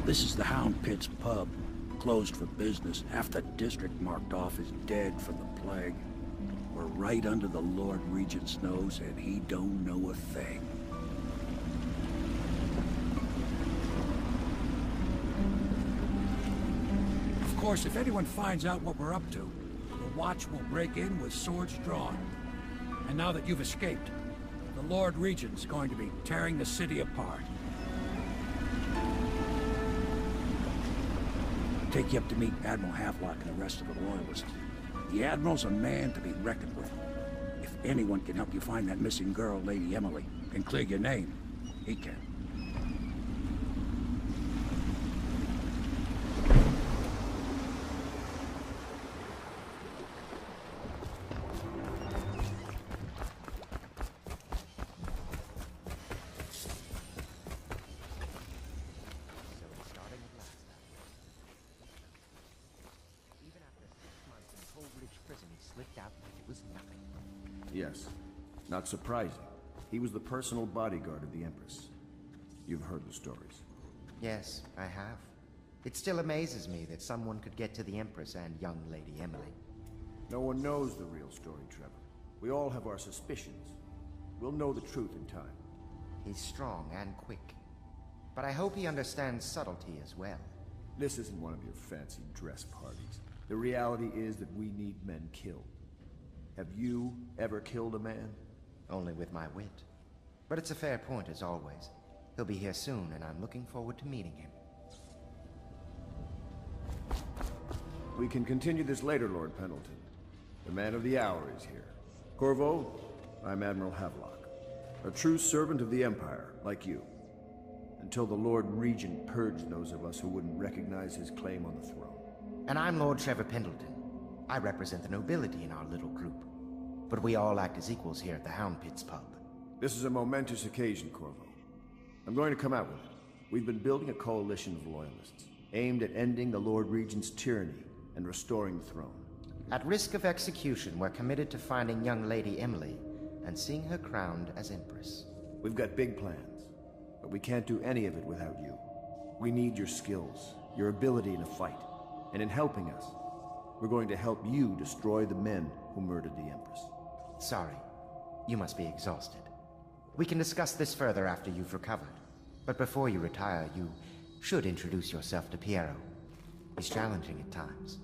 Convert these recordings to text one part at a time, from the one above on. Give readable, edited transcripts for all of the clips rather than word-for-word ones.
This is the Hound Pit's pub. Closed for business. Half the district marked off as dead from the plague. We're right under the Lord Regent's nose, and he don't know a thing. Of course, if anyone finds out what we're up to, the Watch will break in with swords drawn. And now that you've escaped, the Lord Regent's going to be tearing the city apart. Take you up to meet Admiral Havelock and the rest of the Loyalists. The Admiral's a man to be reckoned with. If anyone can help you find that missing girl, Lady Emily, and clear your name, he can. Yes. Not surprising. He was the personal bodyguard of the Empress. You've heard the stories. Yes, I have. It still amazes me that someone could get to the Empress and young Lady Emily. No one knows the real story, Trevor. We all have our suspicions. We'll know the truth in time. He's strong and quick. But I hope he understands subtlety as well. This isn't one of your fancy dress parties. The reality is that we need men killed. Have you ever killed a man? Only with my wit. But it's a fair point as always. He'll be here soon, and I'm looking forward to meeting him. We can continue this later, Lord Pendleton. The man of the hour is here. Corvo, I'm Admiral Havelock. A true servant of the Empire, like you. Until the Lord Regent purged those of us who wouldn't recognize his claim on the throne. And I'm Lord Trevor Pendleton. I represent the nobility in our little group. But we all act as equals here at the Hound Pit's pub. This is a momentous occasion, Corvo. I'm going to come out with it. We've been building a coalition of loyalists, aimed at ending the Lord Regent's tyranny and restoring the throne. At risk of execution, we're committed to finding young Lady Emily and seeing her crowned as Empress. We've got big plans, but we can't do any of it without you. We need your skills, your ability in a fight, and in helping us, we're going to help you destroy the men who murdered the Empress. Sorry. You must be exhausted. We can discuss this further after you've recovered. But before you retire, you should introduce yourself to Piero. He's challenging at times,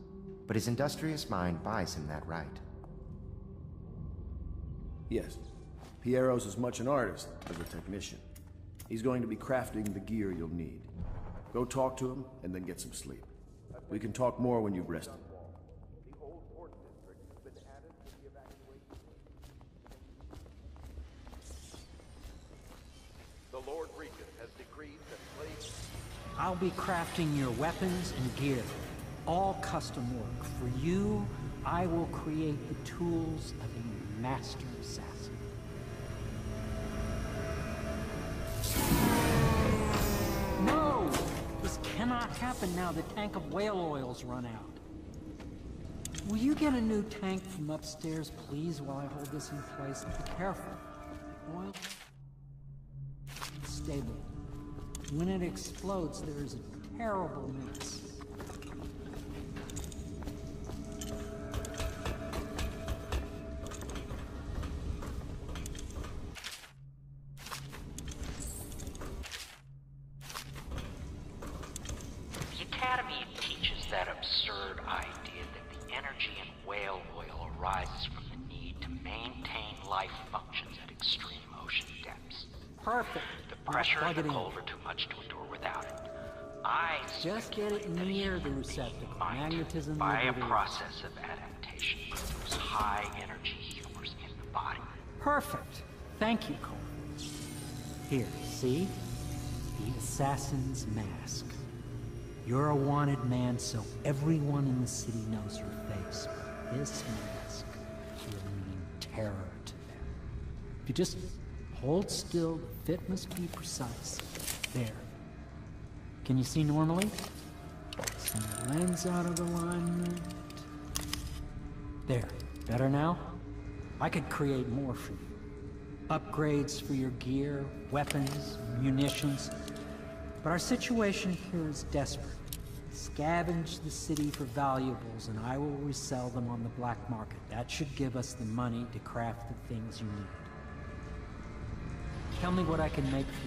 but his industrious mind buys him that right. Yes. Piero's as much an artist as a technician. He's going to be crafting the gear you'll need. Go talk to him, and then get some sleep. We can talk more when you've rested. The Lord Regent has decreed that slaves... I'll be crafting your weapons and gear. All custom work. For you, I will create the tools of a master assassin. No! This cannot happen now. The tank of whale oil's run out. Will you get a new tank from upstairs, please, while I hold this in place? Be careful. Oil? Stable. When it explodes, there is a terrible mess. The Academy teaches that absurd idea that the energy in whale oil arises from the need to maintain life functions at extreme ocean depths. Perfect. The pressure and the cold are too much to endure without it. I just get it near the receptacle. Magnetism by a process of adaptation produce high energy humors in the body. Perfect. Thank you, Cole. Here, see? The assassin's mask. You're a wanted man, so everyone in the city knows your face. But this mask will mean terror to them. If you just hold still, the fit must be precise. There. Can you see normally? Send the lens out of alignment. There. Better now? I could create more for you. Upgrades for your gear, weapons, munitions. But our situation here is desperate. Scavenge the city for valuables and I will resell them on the black market. That should give us the money to craft the things you need. Tell me what I can make for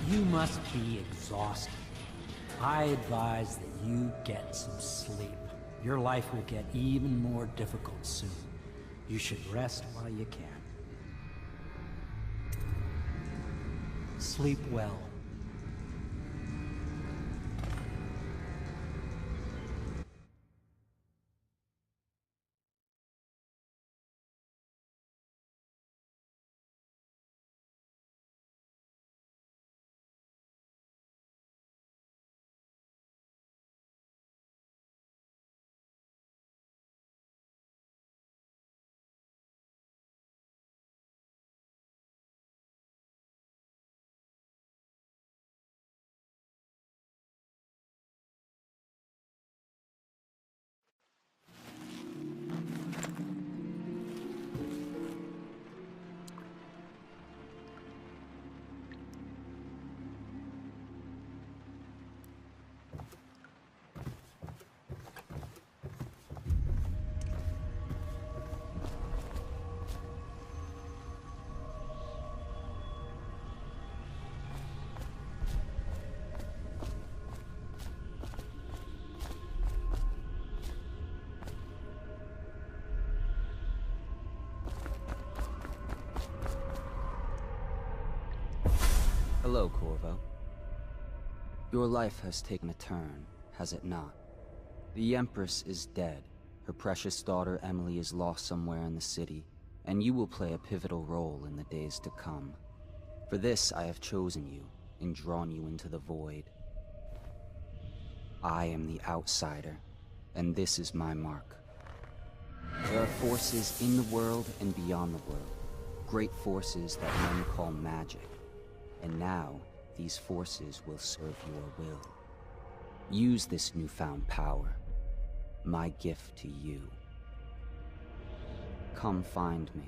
you. You must be exhausted. I advise that you get some sleep. Your life will get even more difficult soon. You should rest while you can. Sleep well. Hello, Corvo. Your life has taken a turn, has it not? The Empress is dead. Her precious daughter Emily is lost somewhere in the city, and you will play a pivotal role in the days to come. For this, I have chosen you and drawn you into the void. I am the outsider, and this is my mark. There are forces in the world and beyond the world, great forces that men call magic. And now, these forces will serve your will. Use this newfound power, my gift to you. Come find me.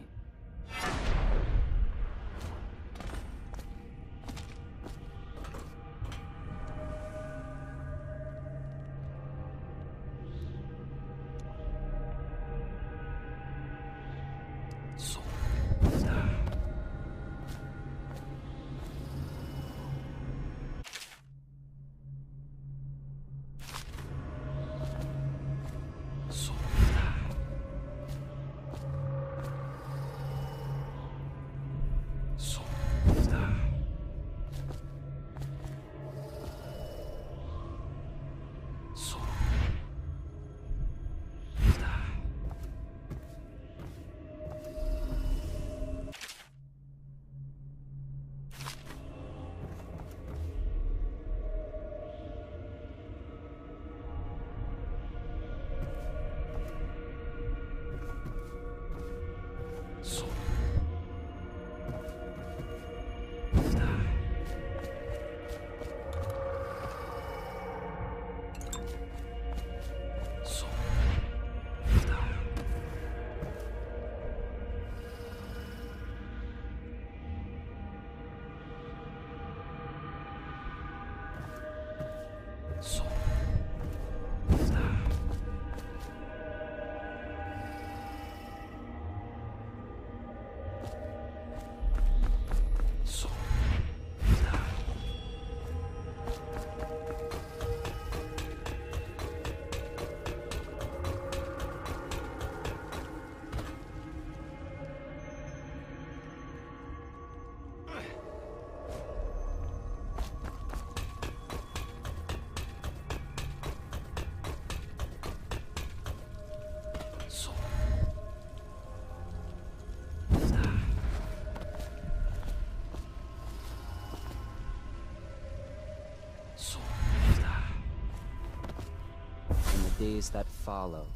Days that follow,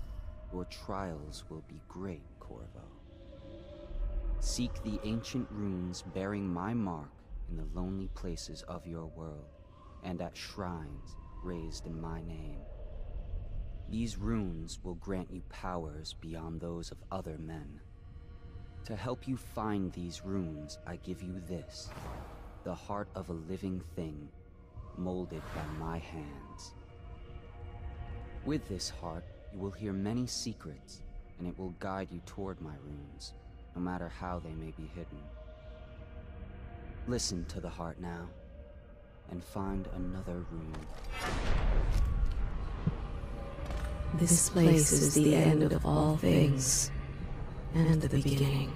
your trials will be great, Corvo. Seek the ancient runes bearing my mark in the lonely places of your world, and at shrines raised in my name. These runes will grant you powers beyond those of other men. To help you find these runes, I give you this. The heart of a living thing, molded by my hands. With this heart, you will hear many secrets, and it will guide you toward my runes, no matter how they may be hidden. Listen to the heart now, and find another rune. This place is the end of all things, and the beginning.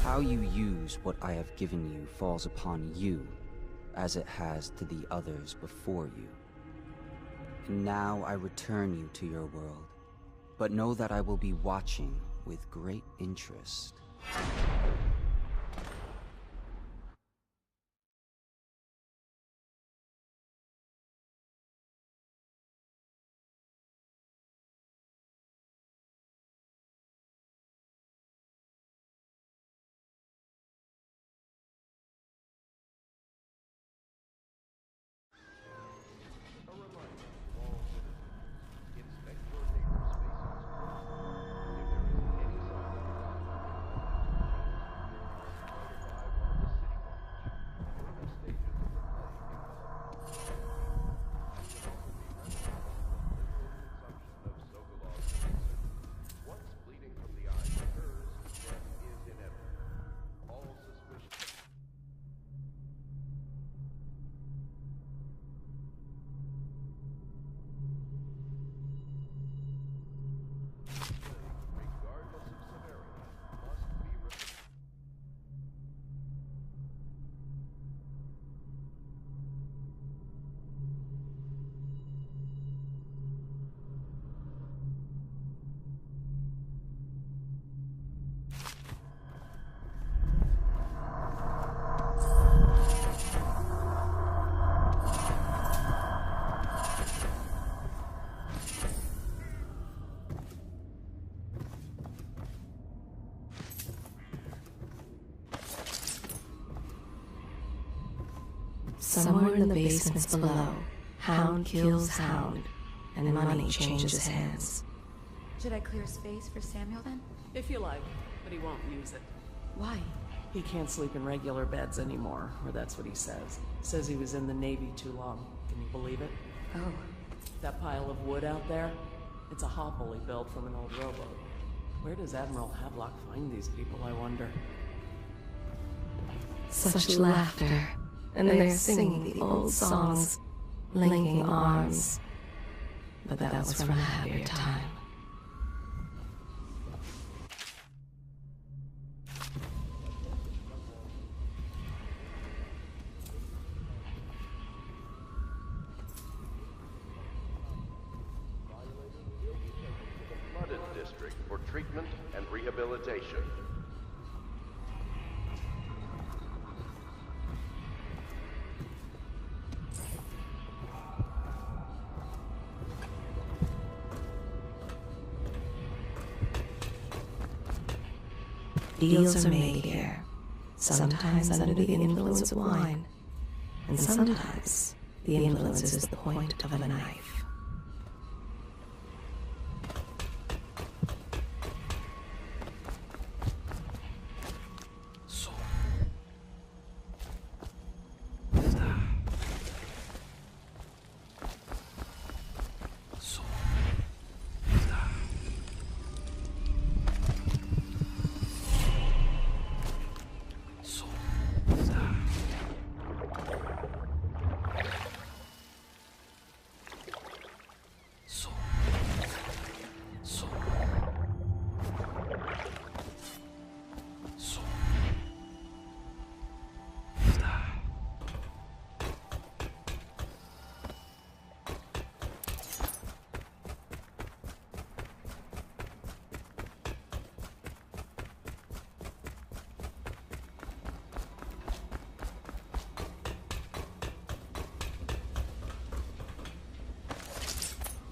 How you use what I have given you falls upon you, as it has to the others before you. And now I return you to your world, but know that I will be watching with great interest. Somewhere in the basements below, Hound kills Hound, and money changes hands. Should I clear space for Samuel then? If you like, but he won't use it. Why? He can't sleep in regular beds anymore, or that's what he says. Says he was in the Navy too long. Can you believe it? Oh. That pile of wood out there? It's a hovel he built from an old rowboat. Where does Admiral Havelock find these people, I wonder? Such laughter, and they're singing the old songs, linking arms. But that was from a happier time. Flooded district for treatment and rehabilitation. Deals are made here, sometimes under the influence of wine, And sometimes, the influence is the point of a knife.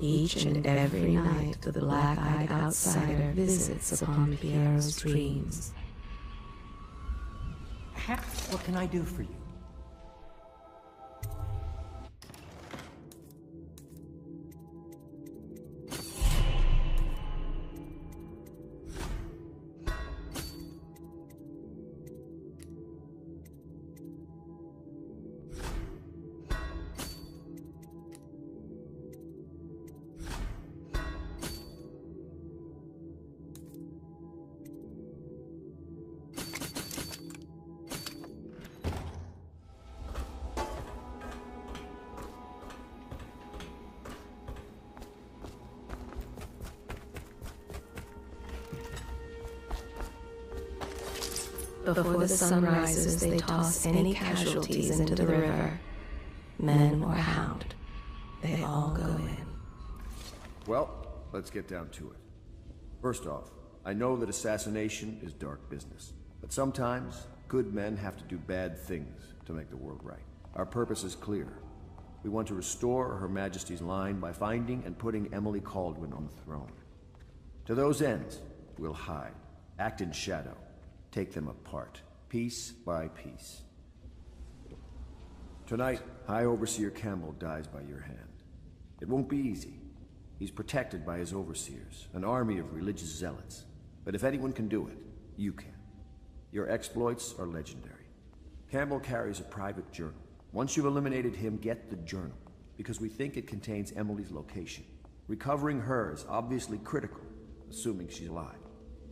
Each and every night the black-eyed outsider visits upon Piero's dreams. What can I do for you? Before the sun rises, they toss any casualties into the river. Men or hound, they all go in. Well, let's get down to it. First off, I know that assassination is dark business, but sometimes good men have to do bad things to make the world right. Our purpose is clear. We want to restore Her Majesty's line by finding and putting Emily Kaldwin on the throne. To those ends, we'll hide, act in shadow, take them apart, piece by piece. Tonight, High Overseer Campbell dies by your hand. It won't be easy. He's protected by his overseers, an army of religious zealots. But if anyone can do it, you can. Your exploits are legendary. Campbell carries a private journal. Once you've eliminated him, get the journal, because we think it contains Emily's location. Recovering her is obviously critical, assuming she's alive.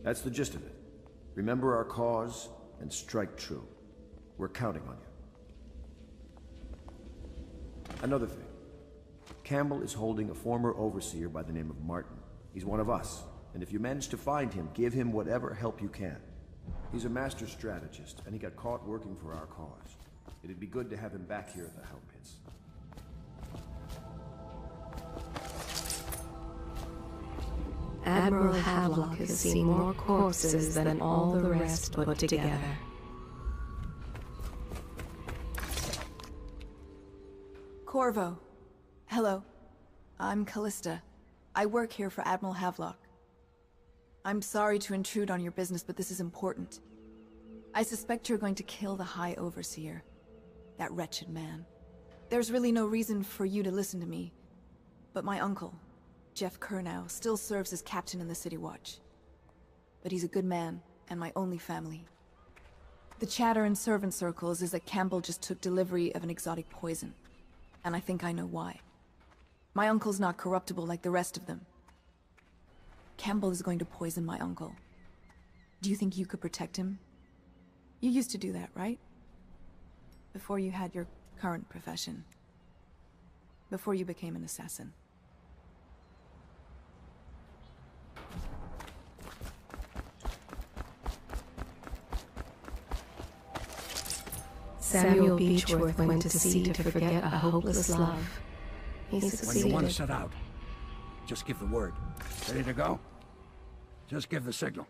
That's the gist of it. Remember our cause, and strike true. We're counting on you. Another thing. Campbell is holding a former overseer by the name of Martin. He's one of us, and if you manage to find him, give him whatever help you can. He's a master strategist, and he got caught working for our cause. It'd be good to have him back here at the Hell Pits. Admiral Havelock has seen more corpses than all the rest put together. Corvo. Hello. I'm Callista. I work here for Admiral Havelock. I'm sorry to intrude on your business, but this is important. I suspect you're going to kill the High Overseer. That wretched man. There's really no reason for you to listen to me. But my uncle, Jeff Kernow, still serves as captain in the City Watch. But he's a good man, and my only family. The chatter in servant circles is that Campbell just took delivery of an exotic poison. And I think I know why. My uncle's not corruptible like the rest of them. Campbell is going to poison my uncle. Do you think you could protect him? You used to do that, right? Before you had your current profession. Before you became an assassin. Samuel Beechworth went to sea to forget a hopeless love. He succeeded. When you want to set out, just give the word. Ready to go? Just give the signal.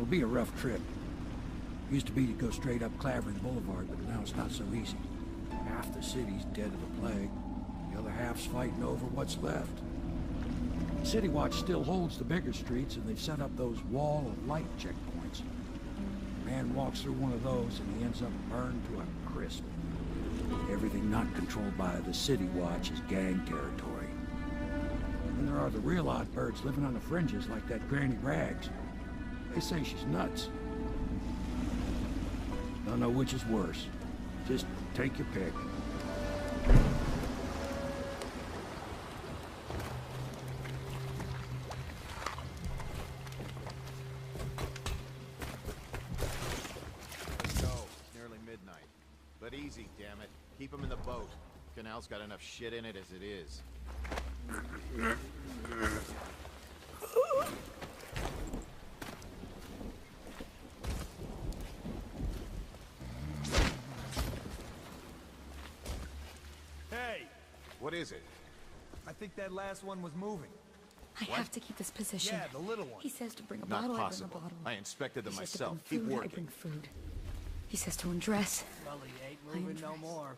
It'll be a rough trip. Used to be to go straight up Clavering Boulevard, but now it's not so easy. Half the city's dead of the plague. The other half's fighting over what's left. City Watch still holds the bigger streets, and they've set up those wall of light checkpoints. A man walks through one of those, and he ends up burned to a crisp. Everything not controlled by the City Watch is gang territory. And there are the real odd birds living on the fringes, like that Granny Rags. They say she's nuts. Don't know which is worse. Just take your pick. Let's go. It's nearly midnight. But easy, damn it. Keep them in the boat. Canal's got enough shit in it as it is. Hey! What is it? I think that last one was moving. I have to keep this position. Yeah, the little one. He says to bring a Not bottle, possible. I bring a bottle. I inspected them He says to myself. bring Keep food, I working. bring food. He says to undress. Well, he ain't I moving no undress. more.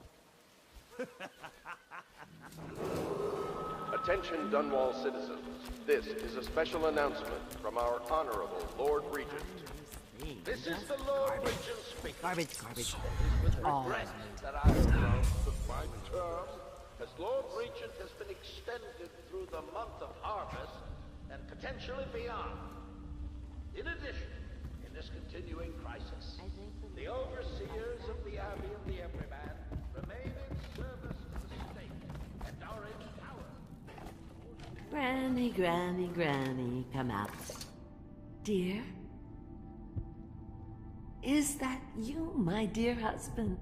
Attention Dunwall citizens. This is a special announcement from our Honorable Lord Regent. This is the Lord Regent speaking. Garbage, garbage. With regret that I have announced my term as Lord Regent has been extended through the month of harvest and potentially beyond. In addition, in this continuing crisis, the overseers of the Abbey of the Everyman remain in service to the state and are in power. Granny, Granny, Granny, come out. Dear? Is that you, my dear husband?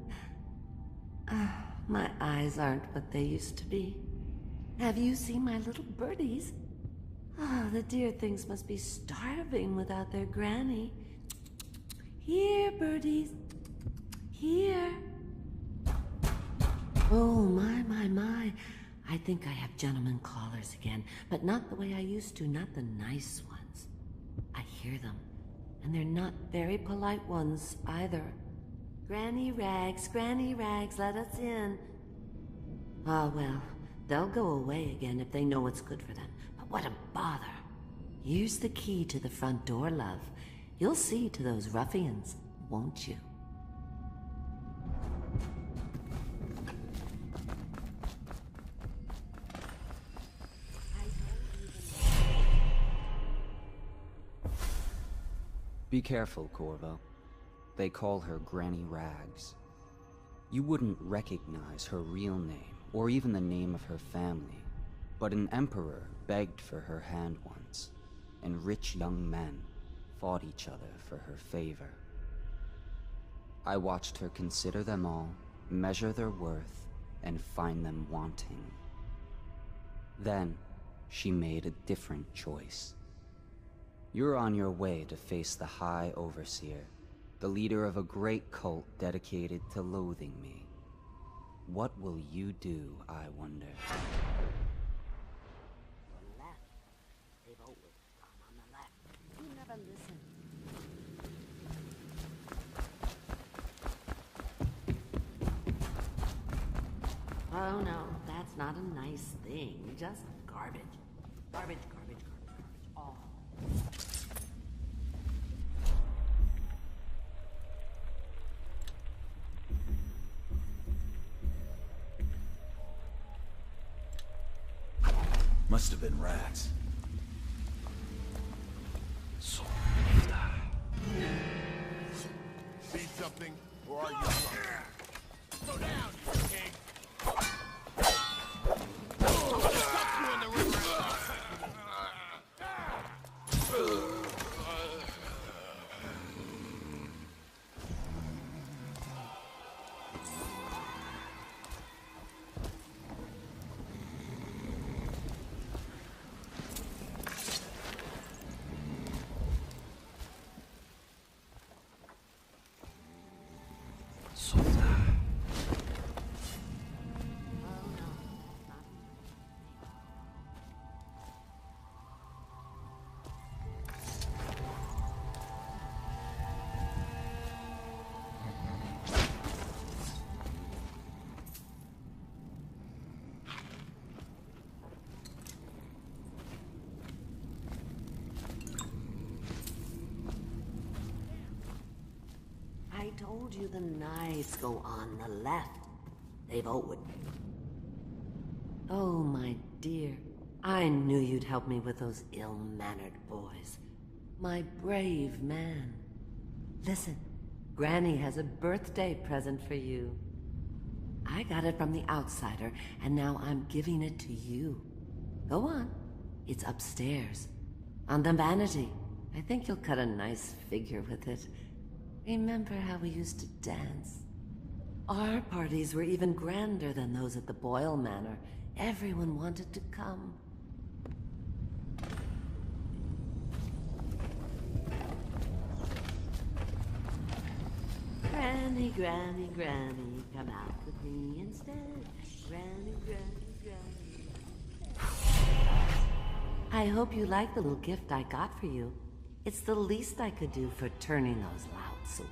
My eyes aren't what they used to be. Have you seen my little birdies? The dear things must be starving without their granny. Here, birdies. Here. Oh, my. I think I have gentlemen callers again, but not the way I used to, not the nice ones. I hear them, and they're not very polite ones either. Granny Rags, let us in. Ah, well, they'll go away again if they know what's good for them. But what a bother. Here's the key to the front door, love. You'll see to those ruffians, won't you? Be careful, Corvo. They call her Granny Rags. You wouldn't recognize her real name, or even the name of her family, but an emperor begged for her hand once, and rich young men fought each other for her favor. I watched her consider them all, measure their worth, and find them wanting. Then, she made a different choice. You're on your way to face the High Overseer, the leader of a great cult dedicated to loathing me. What will you do, I wonder? They've always gone on the left. You never listen. Oh no, that's not a nice thing. Just garbage. Garbage. All. Must have been rats. See something, or are you drunk? Slow down, you king! Stuck you in the river! told you the knives go on the left. They've always... Oh, my dear. I knew you'd help me with those ill-mannered boys. My brave man. Listen, Granny has a birthday present for you. I got it from the outsider, and now I'm giving it to you. Go on. It's upstairs. On the vanity. I think you'll cut a nice figure with it. Remember how we used to dance? Our parties were even grander than those at the Boyle Manor. Everyone wanted to come. Granny, Granny, Granny, come out with me instead. Granny, Granny, Granny. I hope you like the little gift I got for you. It's the least I could do for turning those louts away.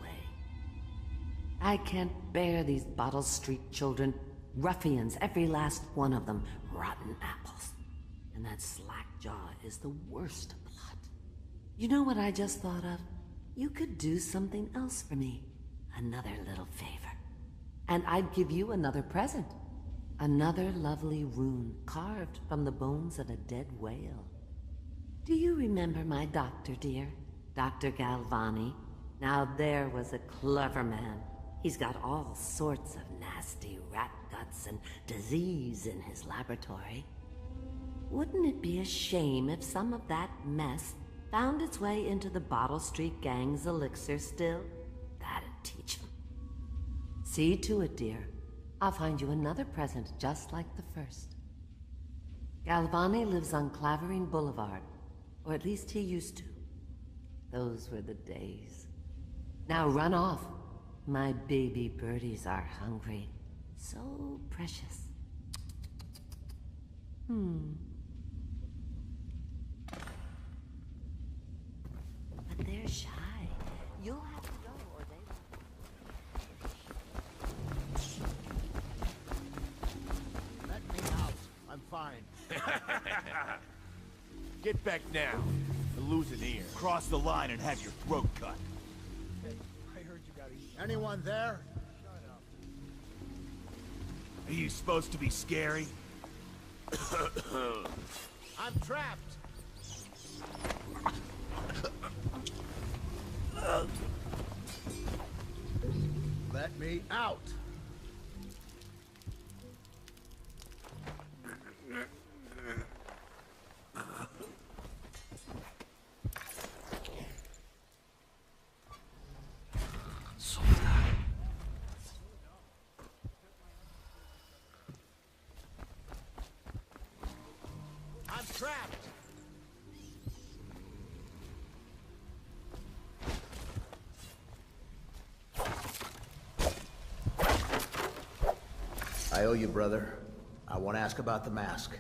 I can't bear these Bottle Street children. Ruffians, every last one of them. Rotten apples. And that slack-jaw is the worst of the lot. You know what I just thought of? You could do something else for me. Another little favor. And I'd give you another present. Another lovely rune carved from the bones of a dead whale. Do you remember my doctor, dear? Dr. Galvani? Now there was a clever man. He's got all sorts of nasty rat guts and disease in his laboratory. Wouldn't it be a shame if some of that mess found its way into the Bottle Street Gang's elixir still? That'd teach him. See to it, dear. I'll find you another present just like the first. Galvani lives on Clavering Boulevard, or at least he used to. Those were the days. Now run off. My baby birdies are hungry. So precious. But they're shy. You'll have to go or they won't. Let me out. I'm fine. Get back now. And lose an ear. Cross the line and have your throat cut. Hey, I heard you gotta eat. Anyone there? Shut up. Are you supposed to be scary? I'm trapped. Let me out. I'm trapped. I owe you, brother. I want to ask about the mask.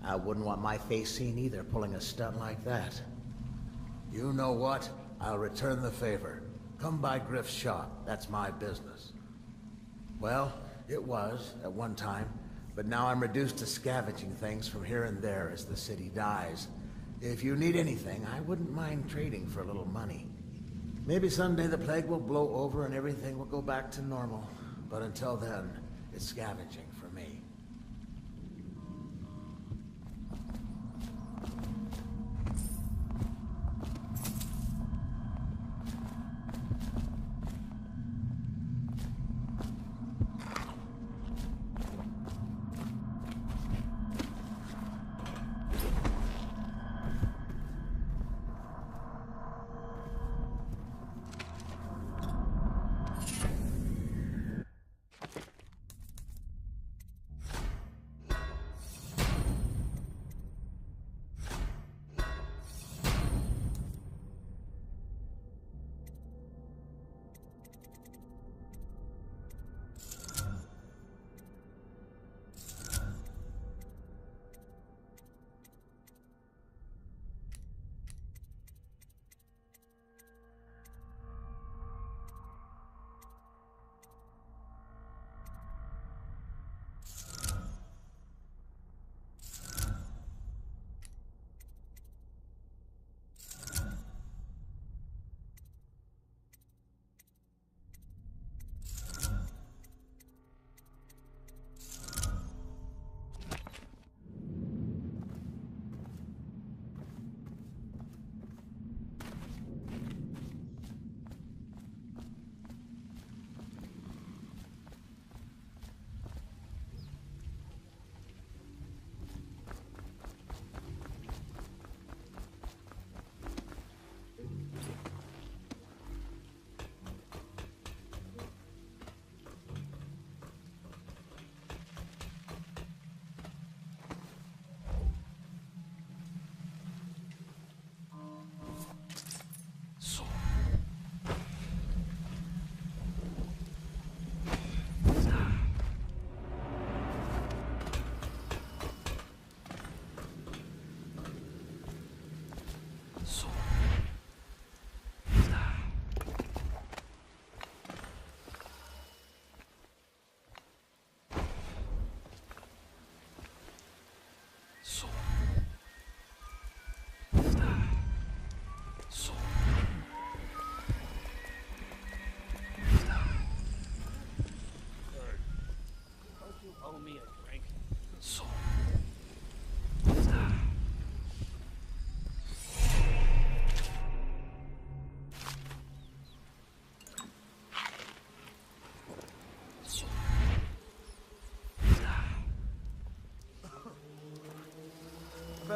I wouldn't want my face seen either, pulling a stunt like that. You know what? I'll return the favor. Come by Griff's shop. That's my business. Well, it was, at one time, but now I'm reduced to scavenging things from here and there as the city dies. If you need anything, I wouldn't mind trading for a little money. Maybe someday the plague will blow over and everything will go back to normal. But until then, it's scavenging for me.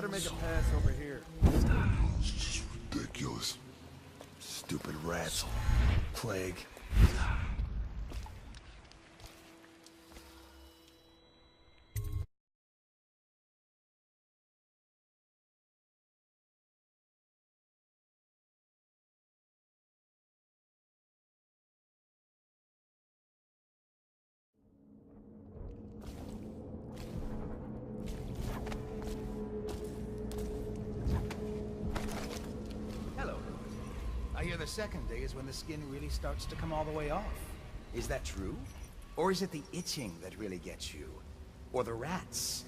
better make a pass over here. It's just ridiculous. Stupid rats. Plague. I hear the second day is when the skin really starts to come all the way off. Is that true? Or is it the itching that really gets you? Or the rats?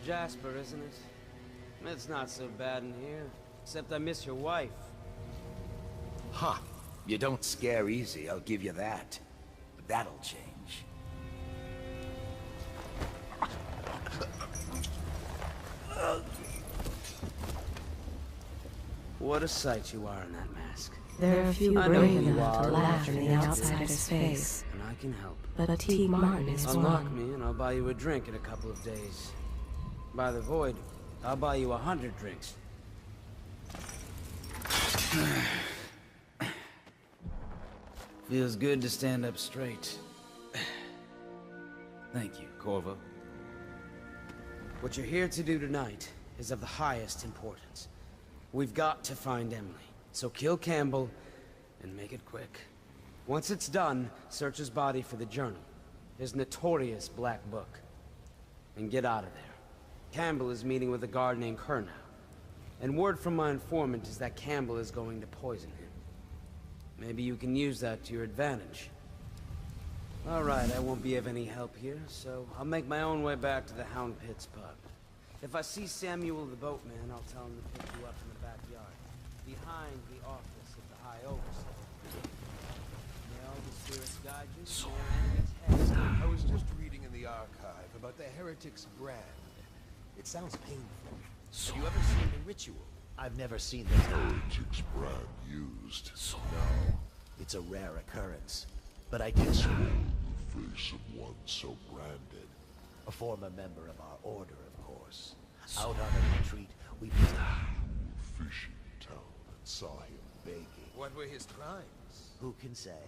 Jasper, isn't it? It's not so bad in here. Except I miss your wife. Ha! Huh. You don't scare easy, I'll give you that. But that'll change. What a sight you are in that mask. There are few brave enough to laugh in the outsider's face. And I can help. But Teague Martin is Unlock one. me and I'll buy you a drink in a couple of days. By the void, I'll buy you 100 drinks. Feels good to stand up straight. Thank you, Corvo. What you're here to do tonight is of the highest importance. We've got to find Emily. So kill Campbell, and make it quick. Once it's done, search his body for the journal. His notorious black book. And get out of there. Campbell is meeting with a guard named Kernow. And word from my informant is that Campbell is going to poison him. Maybe you can use that to your advantage. Alright, I won't be of any help here, so I'll make my own way back to the Hound Pits pub. If I see Samuel the boatman, I'll tell him to pick you up in the backyard, behind the office of the High Overseer. May all the spirits guide you to your enemy's head. I was just reading in the archive about the heretic's brand. It sounds painful. Have you ever seen the ritual? I've never seen the Heretic's brand used. No, it's a rare occurrence. But I did swallow the face of one so branded. A former member of our order, of course. Out on a retreat, we found a fishing town and saw him begging. What were his crimes? Who can say?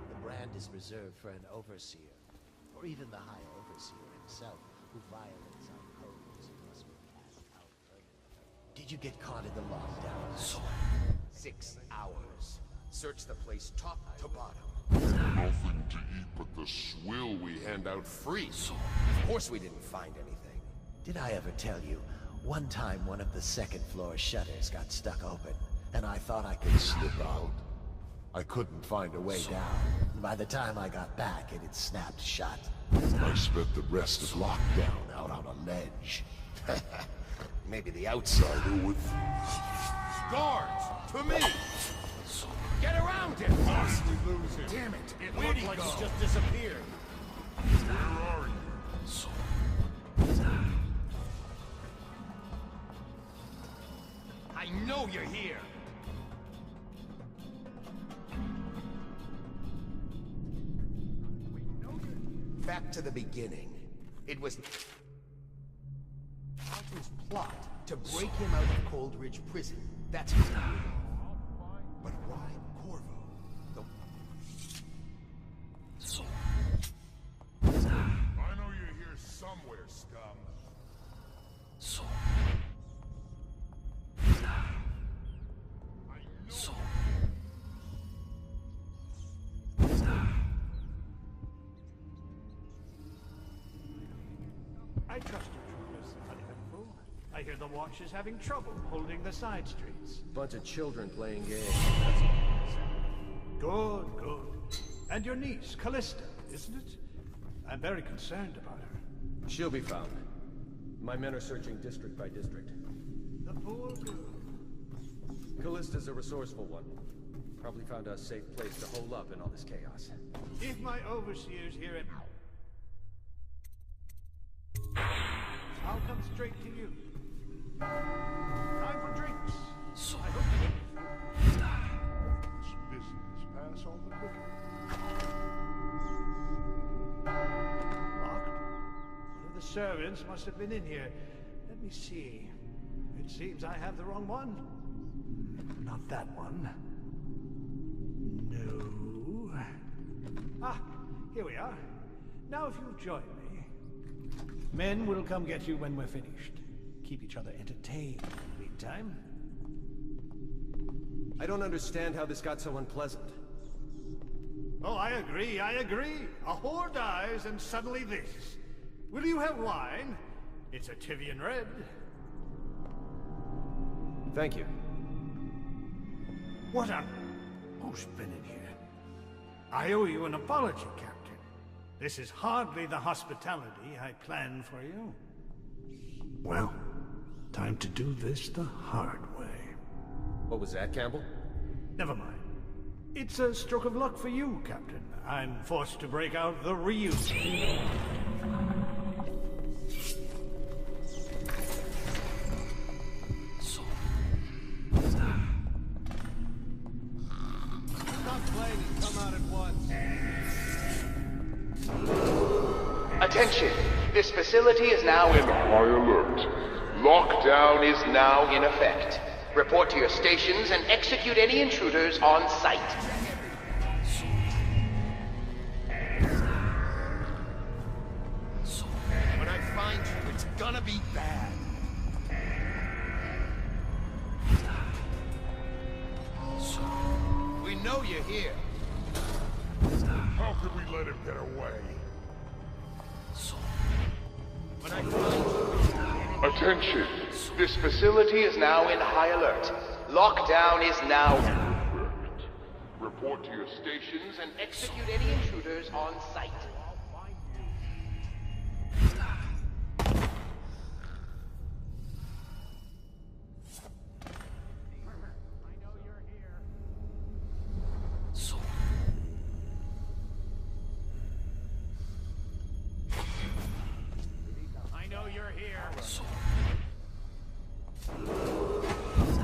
The brand is reserved for an overseer, or even the High Overseer himself, who violates our codes and must be cast out permanently. Did you get caught in the lockdown? 6 hours. Search the place top to bottom. Nothing to eat but the swill we hand out free. Of course we didn't find anything. Did I ever tell you, one time one of the second floor shutters got stuck open, and I thought I could slip out. I couldn't find a way down. By the time I got back, it had snapped shut. I spent the rest of lockdown out on a ledge. Maybe the outsider would... Guards! To me! Get around him! We lose him. Damn it! It Where'd looked like go? he just disappeared. Where are you? I know you're here! Back to the beginning. It was Alton's plot to break him out of Coldridge Prison. That's how he did it. But why Corvo? I know you're here somewhere, scum. I trust you, troopers, uneventful. I hear the Watch is having trouble holding the side streets. Bunch of children playing games. Good, good. And your niece, Callista, isn't it? I'm very concerned about her. She'll be found. My men are searching district by district. The poor girl. Callista's a resourceful one. Probably found a safe place to hole up in all this chaos. If my overseers hear it, I'll come straight to you. Time for drinks. I hope you This business pass all the quicker. Locked? One of the servants must have been in here. Let me see. It seems I have the wrong one. Not that one. No. Ah, here we are. Now if you'll join me. Men will come get you when we're finished. Keep each other entertained in the meantime. I don't understand how this got so unpleasant. Oh, I agree. A whore dies and suddenly this. Will you have wine? It's a Tivian red. Thank you. What on? Who's been in here? I owe you an apology, Captain. This is hardly the hospitality I planned for you. Well, time to do this the hard way. What was that, Campbell? Never mind. It's a stroke of luck for you, Captain. I'm forced to break out the reuse. Stop playing and come out at once. Attention! This facility is now in high alert. Lockdown is now in effect. Report to your stations and execute any intruders on site. When I find you, it's gonna be bad. We know you're here. How could we let him get away? When I find you... Attention! This facility is now in high alert. Lockdown is now... Report to your stations and execute any intruders on site.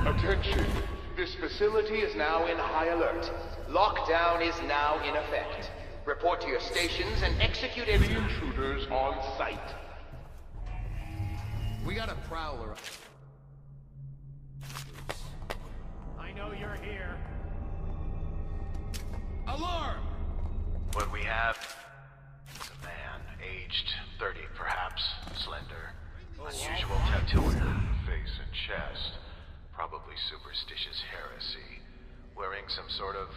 Attention! This facility is now in high alert. Lockdown is now in effect. Report to your stations and execute any intruders on site. We got a prowler. I know you're here. Alarm! What we have is a man, aged 30 perhaps, slender, unusual tattoo on face and chest, probably superstitious heresy, wearing some sort of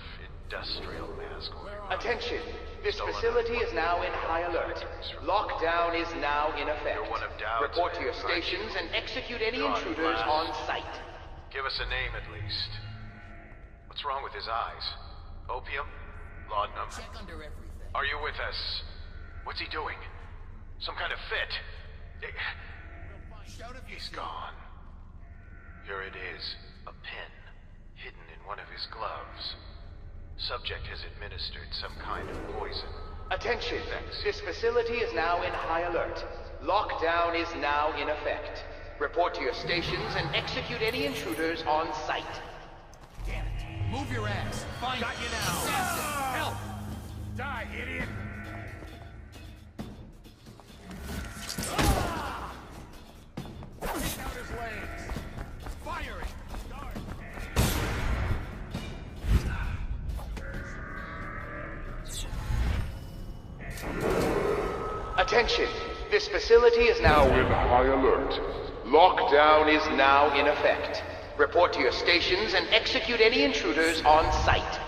industrial mask. Attention! This facility is now in high alert. Lockdown is now in effect. Report to your stations and execute any intruders on site. Give us a name at least. What's wrong with his eyes? Opium? Laudanum? Check under everything. Are you with us? What's he doing? Some kind of fit? Shout if He's gone. Here it is. A pin. Hidden in one of his gloves. Subject has administered some kind of poison. Attention! This facility is now in high alert. Lockdown is now in effect. Report to your stations and execute any intruders on site. Damn it. Move your ass. Find Got you now. Help! Die, idiot! Take out his legs. Fire it. Attention! This facility is now in high alert. Lockdown is now in effect. Report to your stations and execute any intruders on site.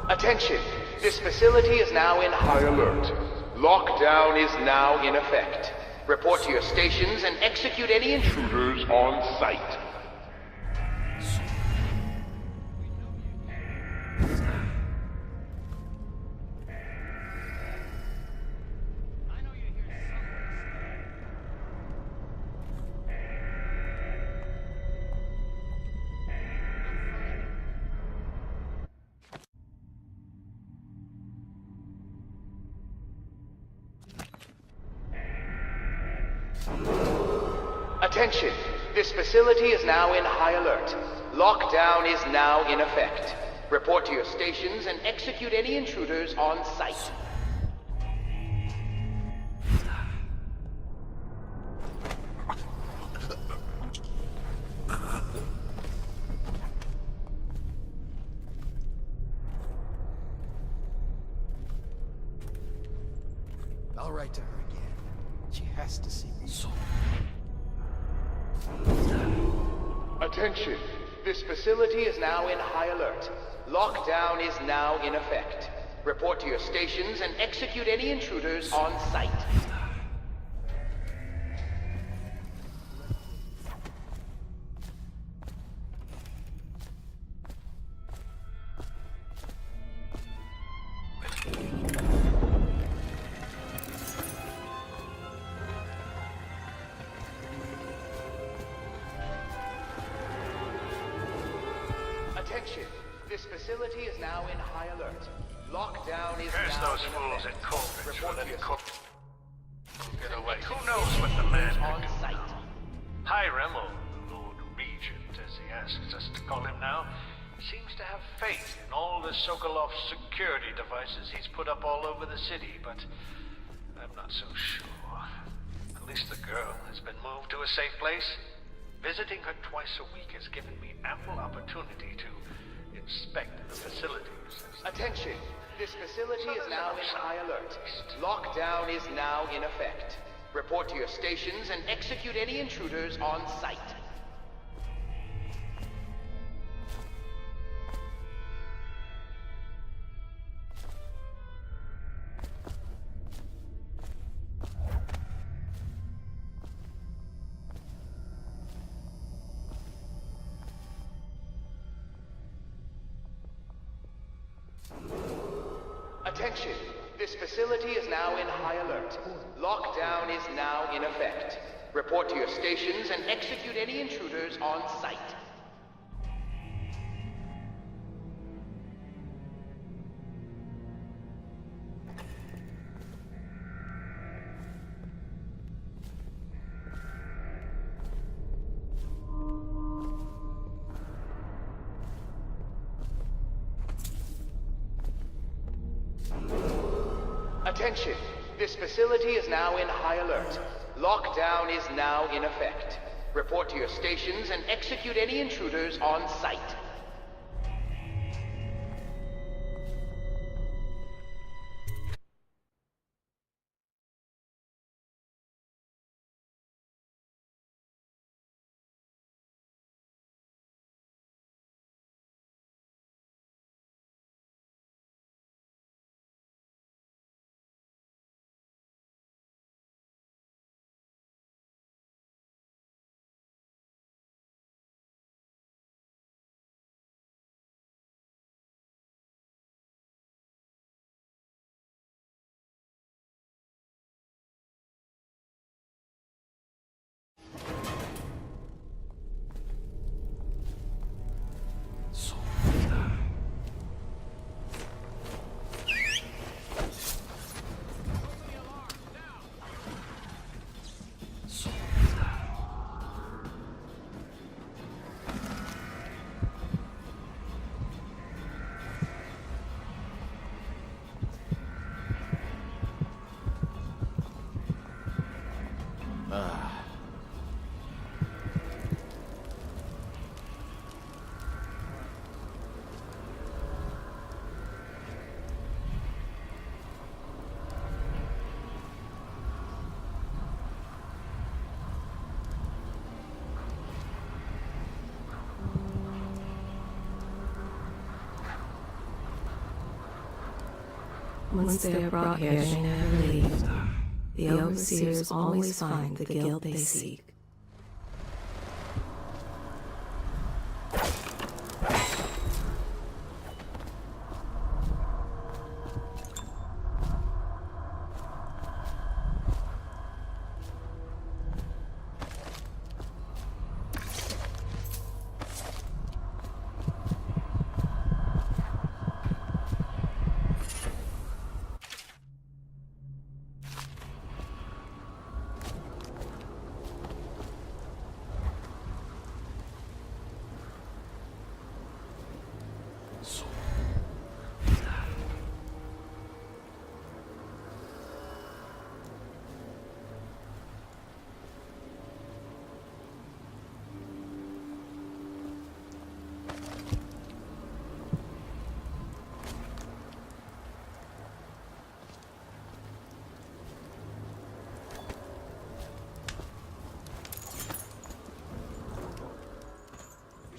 Attention! This facility is now in high alert. Lockdown is now in effect. Report to your stations and execute any intruders on site. Attention! This facility is now in high alert. Lockdown is now in effect. Report to your stations and execute any intruders on site. I'll write to her again. She has to see me. Attention! This facility is now in high alert. Lockdown is now in effect. Report to your stations and execute any intruders on site. Attention! This facility is now in high alert. Lockdown is Curse now those in fools effect. at Coleridge for Report to letting your Cole get away. Who knows what the man on could do site. now? Hiram, or the Lord Regent, as he asks us to call him now, seems to have faith in all the Sokolov security devices he's put up all over the city, but I'm not so sure. At least the girl has been moved to a safe place. Visiting her twice a week has given me ample opportunity to inspect the facilities. Attention! This facility is now in high alert. Lockdown is now in effect. Report to your stations and execute any intruders on site. Attention! This facility is now in high alert. Lockdown is now in effect. Report to your stations and execute any intruders on site. Attention! This facility is now in high alert. Lockdown is now in effect. Report to your stations and execute any intruders on site. Once they are brought here, they never leave. The overseers always find the guilt they seek. Is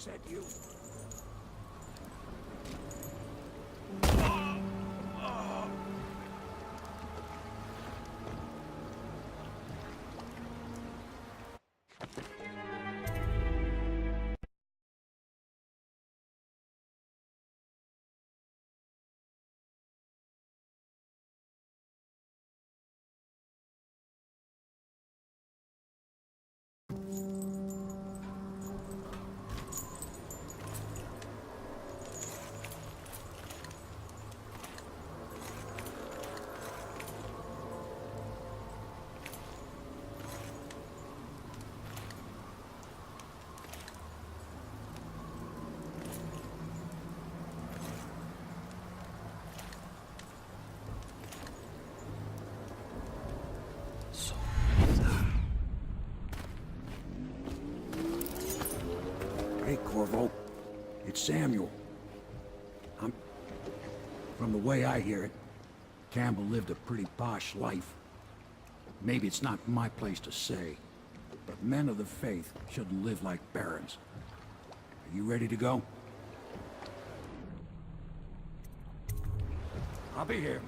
that you? Hey, Corvo. It's Samuel. From the way I hear it, Campbell lived a pretty posh life. Maybe it's not my place to say, but men of the faith shouldn't live like barons. Are you ready to go? I'll be here.